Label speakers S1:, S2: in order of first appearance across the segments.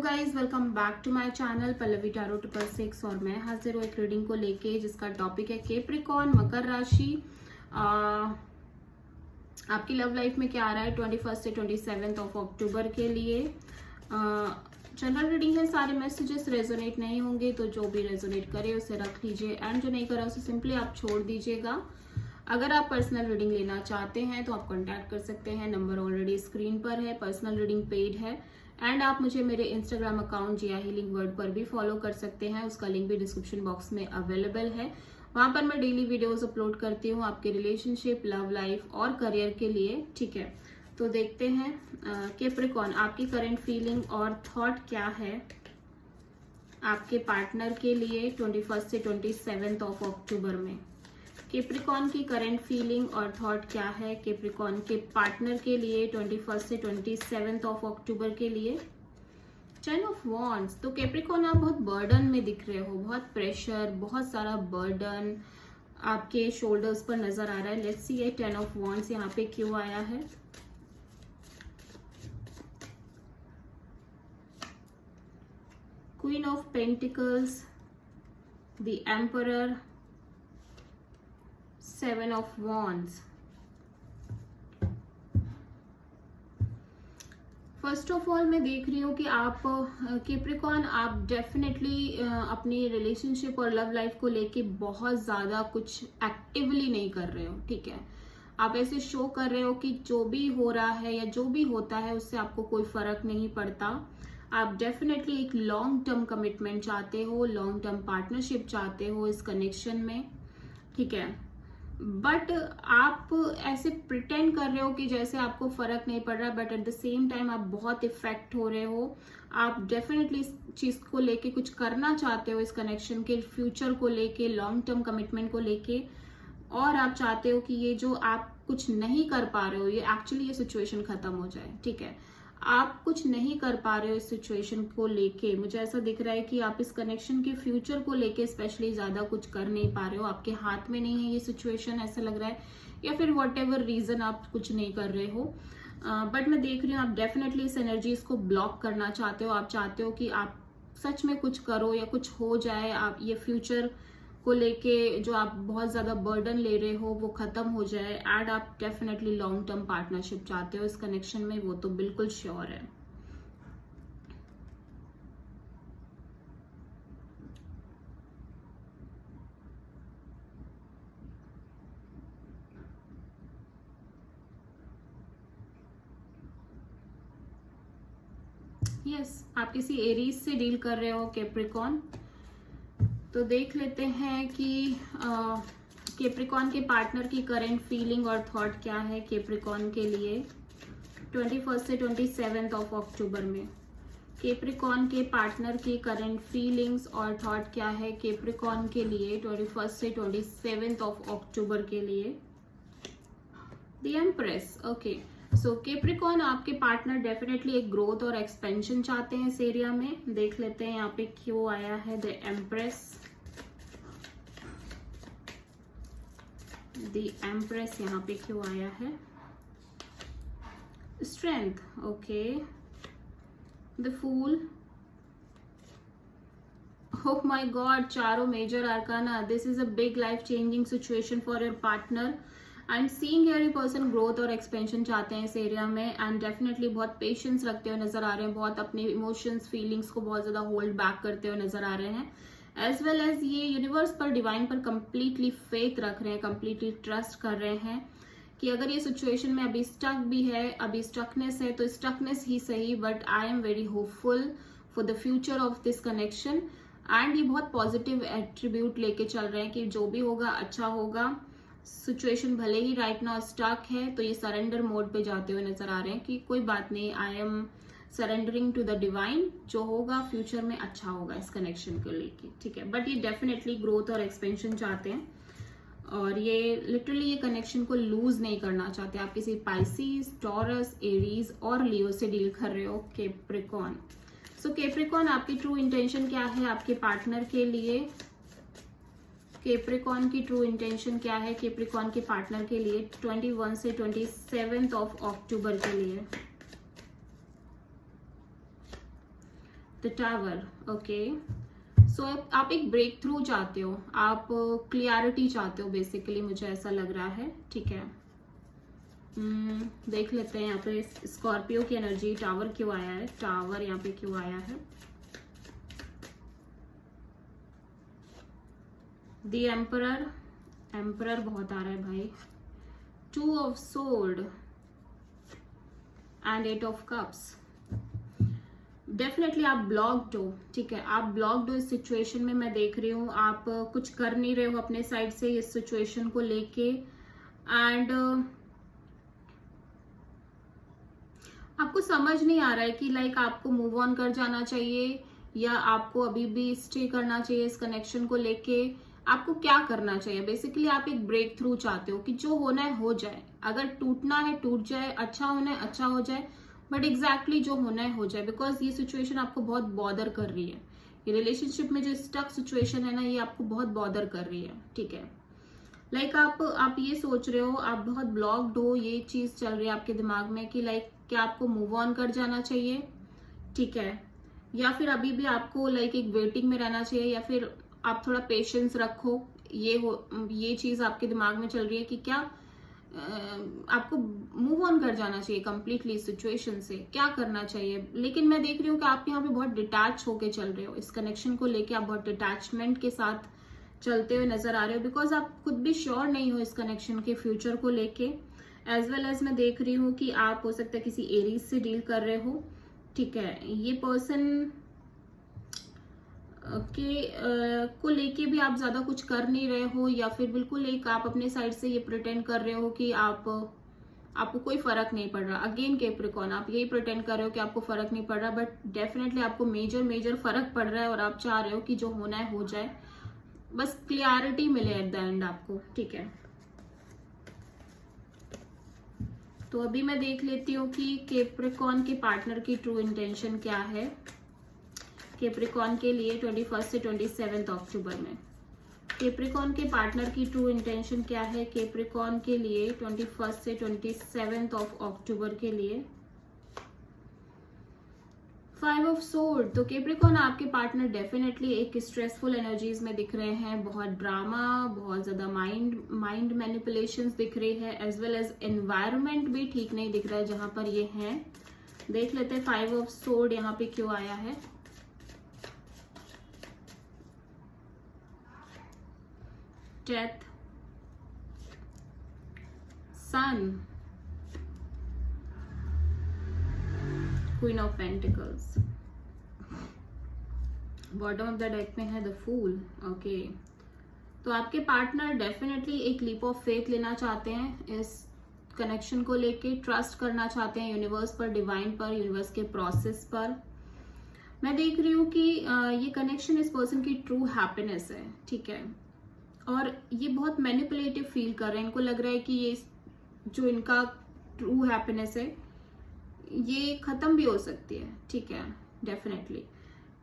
S1: Guys, welcome back to my channel Pallavi tarot 666 और मैं हाजिर हूँ एक रीडिंग को लेके जिसका टॉपिक है कैप्रिकॉर्न मकर राशि। आपकी लव लाइफ में क्या आ रहा है 21 से 27 ऑफ अक्टूबर के लिए। जनरल रीडिंग है, सारे मैसेजेस रेजोनेट नहीं होंगे तो जो भी रेजोनेट करे उसे रख लीजिए एंड जो नहीं करा उसे सिंपली आप छोड़ दीजिएगा। अगर आप पर्सनल रीडिंग लेना चाहते हैं तो आप कांटेक्ट कर सकते हैं, नंबर ऑलरेडी स्क्रीन पर है। पर्सनल रीडिंग पेड है एंड आप मुझे मेरे इंस्टाग्राम अकाउंट जिया हीलिंग वर्ड पर भी फॉलो कर सकते हैं, उसका लिंक भी डिस्क्रिप्शन बॉक्स में अवेलेबल है। वहां पर मैं डेली वीडियोस अपलोड करती हूँ आपके रिलेशनशिप, लव लाइफ और करियर के लिए। ठीक है, तो देखते हैं कैप्रिकॉर्न आपकी करंट फीलिंग और थॉट क्या है आपके पार्टनर के लिए 21 से 27 ऑफ अक्टूबर में। कैप्रिकॉर्न की करंट फीलिंग और थॉट क्या है कैप्रिकॉर्न के पार्टनर के लिए 21 से 27 ऑफ अक्टूबर के लिए। 10 ऑफ वॉन्ड्स, तो कैप्रिकॉर्न आप बहुत बर्डन में दिख रहे हो, बहुत प्रेशर, बहुत सारा बर्डन आपके शोल्डर्स पर नजर आ रहा है। लेट्स सी ये 10 ऑफ वॉन्ड्स यहाँ पे क्यों आया है। Queen of pentacles, the emperor, 7 of wands. First of all मैं देख रही हूँ कि आप कैप्रिकॉर्न आप डेफिनेटली अपनी रिलेशनशिप और लव लाइफ को लेके बहुत ज़्यादा कुछ एक्टिवली नहीं कर रहे हो। ठीक है, आप ऐसे शो कर रहे हो कि जो भी हो रहा है या जो भी होता है उससे आपको कोई फर्क नहीं पड़ता। आप डेफिनेटली एक लॉन्ग टर्म कमिटमेंट चाहते हो, लॉन्ग टर्म पार्टनरशिप चाहते हो इस कनेक्शन में। ठीक है, बट आप ऐसे प्रिटेंड कर रहे हो कि जैसे आपको फर्क नहीं पड़ रहा, but at the same time आप बहुत इफेक्ट हो रहे हो। आप डेफिनेटली इस चीज को लेके कुछ करना चाहते हो, इस कनेक्शन के फ्यूचर को लेके, लॉन्ग टर्म कमिटमेंट को लेके, और आप चाहते हो कि ये जो आप कुछ नहीं कर पा रहे हो ये एक्चुअली ये सिचुएशन खत्म हो जाए। ठीक है, आप कुछ नहीं कर पा रहे हो इस सिचुएशन को लेके। मुझे ऐसा दिख रहा है कि आप इस कनेक्शन के फ्यूचर को लेके स्पेशली ज्यादा कुछ कर नहीं पा रहे हो, आपके हाथ में नहीं है ये सिचुएशन ऐसा लग रहा है, या फिर वॉट एवर रीजन आप कुछ नहीं कर रहे हो। बट मैं देख रही हूँ आप डेफिनेटली इस एनर्जीज को ब्लॉक करना चाहते हो। आप चाहते हो कि आप सच में कुछ करो या कुछ हो जाए, आप ये फ्यूचर को लेके जो आप बहुत ज्यादा बर्डन ले रहे हो वो खत्म हो जाए एंड आप डेफिनेटली लॉन्ग टर्म पार्टनरशिप चाहते हो इस कनेक्शन में, वो तो बिल्कुल श्योर है। यस, आप किसी एरीज से डील कर रहे हो कैप्रिकॉर्न। तो देख लेते हैं कि कैप्रिकॉर्न के पार्टनर की करंट फीलिंग और थॉट क्या है कैप्रिकॉर्न के लिए 21 से 27 ऑफ अक्टूबर में। कैप्रिकॉर्न के पार्टनर की करंट फीलिंग्स और थॉट क्या है कैप्रिकॉर्न के लिए 21 से 27 ऑफ अक्टूबर के लिए। The empress, okay, so Capricorn आपके पार्टनर डेफिनेटली एक ग्रोथ और एक्सपेंशन चाहते हैं इस एरिया में। देख लेते हैं यहाँ पे क्यों आया है द एम्प्रेस। द एम्प्रेस यहाँ पे क्यों आया है। Strength, okay, the fool, oh my god, चारों major arcana. This is a big life changing situation for your partner. I am seeing here ये पर्सन ग्रोथ और एक्सपेंशन चाहते हैं इस एरिया में एंड डेफिनेटली बहुत पेशेंस रखते हुए नजर आ रहे हैं, बहुत अपने इमोशंस फीलिंग्स को बहुत ज्यादा होल्ड बैक करते हुए नजर आ रहे हैं, एज वेल एज ये यूनिवर्स पर, डिवाइन पर कंप्लीटली फेथ रख रहे हैं, कंप्लीटली ट्रस्ट कर रहे हैं कि अगर ये सिचुएशन में अभी स्टक भी है, अभी स्टकनेस है तो स्टकनेस ही सही, but I am very hopeful for the future of this connection. And ये बहुत पॉजिटिव एट्रीब्यूट लेके चल रहे हैं कि जो भी होगा अच्छा होगा। सिचुएशन भले ही राइट नाउ स्टक है तो ये सरेंडर मोड पे जाते हुए नजर आ रहे हैं कि कोई बात नहीं, I am surrendering to the divine, जो होगा फ्यूचर में अच्छा होगा इस कनेक्शन को लेके। ठीक है, बट ये डेफिनेटली ग्रोथ और एक्सपेंशन चाहते हैं और ये लिटरली ये कनेक्शन को लूज नहीं करना चाहते। आप किसी पाइसिस, टॉरस, एरीज और लियो से डील कर रहे हो कैप्रिकॉर्न। सो कैप्रिकॉर्न आपकी ट्रू इंटेंशन क्या है आपके पार्टनर के लिए। कैप्रिकॉर्न की ट्रू इंटेंशन क्या है कैप्रिकॉर्न के पार्टनर के लिए 21 से 27 ऑफ अक्टूबर के लिए। The tower, okay. सो आप एक ब्रेक थ्रू चाहते हो, आप क्लियरिटी चाहते हो बेसिकली, मुझे ऐसा लग रहा है, ठीक है। देख लेते हैं यहाँ पे स्कॉर्पियो की एनर्जी, टावर क्यों आया है, टावर यहाँ पे क्यों आया है। द एम्परर, एम्परर बहुत आ रहा है भाई। 2 of sword and 8 of cups. Definitely आप ब्लॉक्ड हो, ठीक है, आप ब्लॉक्ड हो इस सिचुएशन में। मैं देख रही हूँ आप कुछ कर नहीं रहे हो अपने साइड से इस सिचुएशन को लेके, एंड आपको समझ नहीं आ रहा है कि लाइक आपको मूव ऑन कर जाना चाहिए या आपको अभी भी स्टे करना चाहिए इस कनेक्शन को लेके। आपको क्या करना चाहिए बेसिकली, आप एक ब्रेक थ्रू चाहते हो कि जो होना है हो जाए, अगर टूटना है टूट जाए, अच्छा होना है अच्छा हो जाए, बट एग्जैक्टली जो होना है हो जाए। बिकॉज ये सिचुएशन आपको बहुत बॉदर कर रही है, ये रिलेशनशिप में जो स्टक सिचुएशन है ना, ये आपको बहुत बॉदर कर रही है, ठीक है। लाइक आप ये सोच रहे हो, आप बहुत ब्लॉक्ड हो, ये चीज चल रही है आपके दिमाग में कि लाइक क्या आपको मूव ऑन कर जाना चाहिए, ठीक है, या फिर अभी भी आपको लाइक एक वेटिंग में रहना चाहिए, या फिर आप थोड़ा पेशेंस रखो। ये चीज आपके दिमाग में चल रही है कि क्या आपको मूव ऑन कर जाना चाहिए कंप्लीटली इस सिचुएशन से, क्या करना चाहिए। लेकिन मैं देख रही हूँ कि आप यहाँ पे बहुत डिटैच होके चल रहे हो इस कनेक्शन को लेके, आप बहुत डिटैचमेंट के साथ चलते हुए नजर आ रहे हो, बिकॉज आप खुद भी श्योर नहीं हो इस कनेक्शन के फ्यूचर को लेके। एज वेल एज मैं देख रही हूँ कि आप हो सकता है किसी एरीज से डील कर रहे हो, ठीक है। ये पर्सन को लेके भी आप ज्यादा कुछ कर नहीं रहे हो, या फिर बिल्कुल एक आप अपने साइड से ये प्रिटेंड कर रहे हो कि आपको कोई फर्क नहीं पड़ रहा। अगेन कैप्रिकॉर्न, आप यही प्रिटेंड कर रहे हो कि आपको फर्क नहीं पड़ रहा, बट डेफिनेटली आपको मेजर फर्क पड़ रहा है और आप चाह रहे हो कि जो होना है हो जाए, बस क्लियरिटी मिले एट द एंड आपको, ठीक है। तो अभी मैं देख लेती हूँ कि कैप्रिकॉर्न के पार्टनर की ट्रू इंटेंशन क्या है कैप्रिकॉर्न के लिए 21 से 27 अक्टूबर में। कैप्रिकॉर्न के पार्टनर की ट्रू इंटेंशन क्या है कैप्रिकॉर्न के लिए 21 से 27 ऑफ अक्टूबर के लिए। 5 ऑफ सोर्ड, तो कैप्रिकॉर्न आपके पार्टनर डेफिनेटली एक स्ट्रेसफुल एनर्जीज में दिख रहे हैं, बहुत ड्रामा, बहुत ज्यादा माइंड मैनिपुलेशंस दिख रही है, एज वेल एज एनवायरनमेंट भी ठीक नहीं दिख रहा है जहां पर ये हैं। देख लेते हैं 5 ऑफ सोर्ड यहाँ पे क्यों आया है। Death, sun, queen of pentacles, bottom of the deck में है द फूल, ओके। तो आपके पार्टनर डेफिनेटली एक लीप ऑफ फेथ लेना चाहते हैं इस कनेक्शन को लेके, ट्रस्ट करना चाहते हैं यूनिवर्स पर, डिवाइन पर, यूनिवर्स के प्रोसेस पर। मैं देख रही हूँ कि ये कनेक्शन इस पर्सन की ट्रू हैप्पीनेस है, ठीक है, और ये बहुत मैनिपुलेटिव फील कर रहे हैं। इनको लग रहा है कि ये जो इनका ट्रू हैप्पीनेस है ये खत्म भी हो सकती है, ठीक है। डेफिनेटली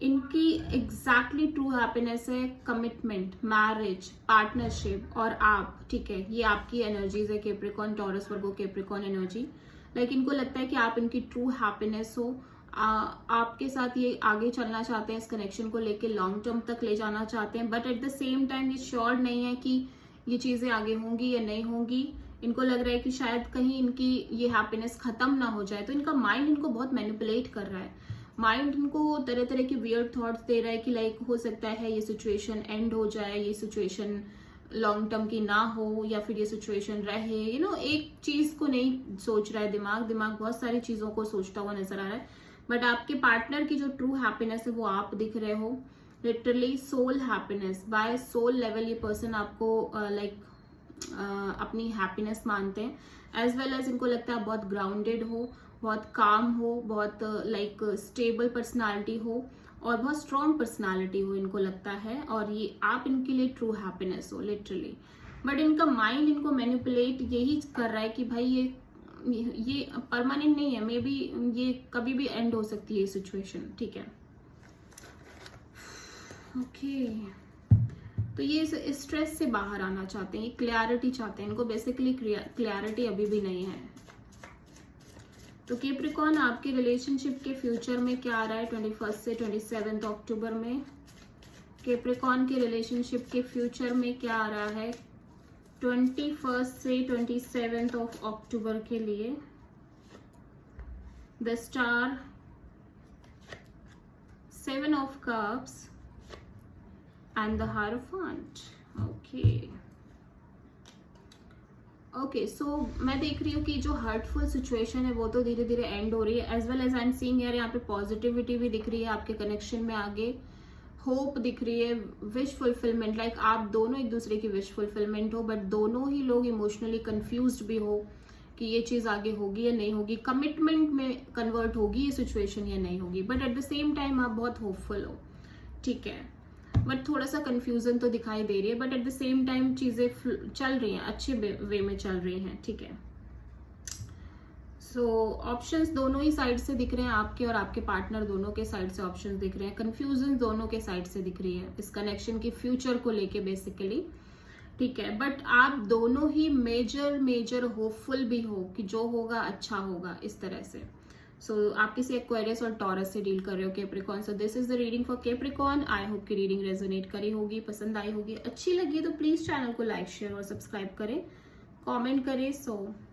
S1: इनकी एग्जैक्टली ट्रू हैप्पीनेस है कमिटमेंट, मैरिज, पार्टनरशिप और आप, ठीक है। ये आपकी एनर्जीज है कैप्रिकॉर्न, टॉरस, वर्गो, कैप्रिकॉर्न एनर्जी। लाइक इनको लगता है कि आप इनकी ट्रू हैप्पीनेस हो, आपके साथ ये आगे चलना चाहते हैं, इस कनेक्शन को लेके लॉन्ग टर्म तक ले जाना चाहते हैं, but at the same time ये श्योर नहीं है कि ये चीजें आगे होंगी या नहीं होंगी। इनको लग रहा है कि शायद कहीं इनकी ये हैप्पीनेस खत्म ना हो जाए, तो इनका माइंड इनको बहुत मैनिपुलेट कर रहा है। माइंड इनको तरह तरह के वियर्ड थॉट्स दे रहा है कि लाइक हो सकता है ये सिचुएशन एंड हो जाए, ये सिचुएशन लॉन्ग टर्म की ना हो, या फिर ये सिचुएशन रहे, एक चीज को नहीं सोच रहा है दिमाग बहुत सारी चीजों को सोचता हुआ नजर आ रहा है। बट आपके पार्टनर की जो ट्रू हैप्पीनेस है वो आप दिख रहे हो, literally soul happiness, by soul level ये पर्सन आपको अपनी हैप्पीनेस मानते हैं। एज वेल एज इनको लगता है आप बहुत ग्राउंडेड हो, बहुत काम हो, बहुत स्टेबल पर्सनालिटी हो और बहुत स्ट्रॉन्ग पर्सनालिटी हो इनको लगता है, और ये आप इनके लिए ट्रू हैप्पीनेस हो लिटरली। बट इनका माइंड इनको मैनिपुलेट यही कर रहा है कि भाई ये परमानेंट नहीं है, मे बी ये कभी भी एंड हो सकती है ये सिचुएशन, ठीक है। ओके, तो ये इस स्ट्रेस से बाहर आना चाहते हैं, ये क्लैरिटी चाहते हैं, इनको बेसिकली क्लैरिटी अभी भी नहीं है। तो कैप्रिकॉर्न आपके रिलेशनशिप के फ्यूचर में क्या आ रहा है 21 से 27 अक्टूबर में? कैप्रिकॉर्न के रिलेशनशिप के फ्यूचर में क्या आ रहा है 21 से 27 ऑफ अक्टूबर के लिए? The star, 7 of cups and the hierophant. Okay, so मैं देख रही हूँ कि जो हर्टफुल सिचुएशन है वो तो धीरे धीरे एंड हो रही है, as well as I am seeing यार यहाँ पे पॉजिटिविटी भी दिख रही है आपके कनेक्शन में, आगे होप दिख रही है, विश फुलफिलमेंट, लाइक आप दोनों एक दूसरे की विश फुलफिलमेंट हो, बट दोनों ही लोग इमोशनली कंफ्यूज्ड भी हो कि ये चीज़ आगे होगी या नहीं होगी, कमिटमेंट में कन्वर्ट होगी ये सिचुएशन या नहीं होगी, but at the same time आप बहुत होपफुल हो, ठीक है, बट थोड़ा सा कंफ्यूजन तो दिखाई दे रही है, but at the same time चीज़ें चल रही हैं, अच्छे वे में चल रही हैं, ठीक है। सो ऑप्शंस दोनों ही साइड से दिख रहे हैं, आपके और आपके पार्टनर दोनों के साइड से ऑप्शंस दिख रहे हैं, कंफ्यूजन दोनों के साइड से दिख रही है इस कनेक्शन की फ्यूचर को लेके बेसिकली, ठीक है, बट आप दोनों ही मेजर होपफुल भी हो कि जो होगा अच्छा होगा, इस तरह से। सो आप किसी एक्वेरियस और टॉरस से डील कर रहे हो Capricorn. So this is the reading for Capricorn. I hope की रीडिंग रेजोनेट करी होगी, पसंद आई होगी, अच्छी लगी तो प्लीज चैनल को लाइक शेयर और सब्सक्राइब करें, कमेंट करें। सो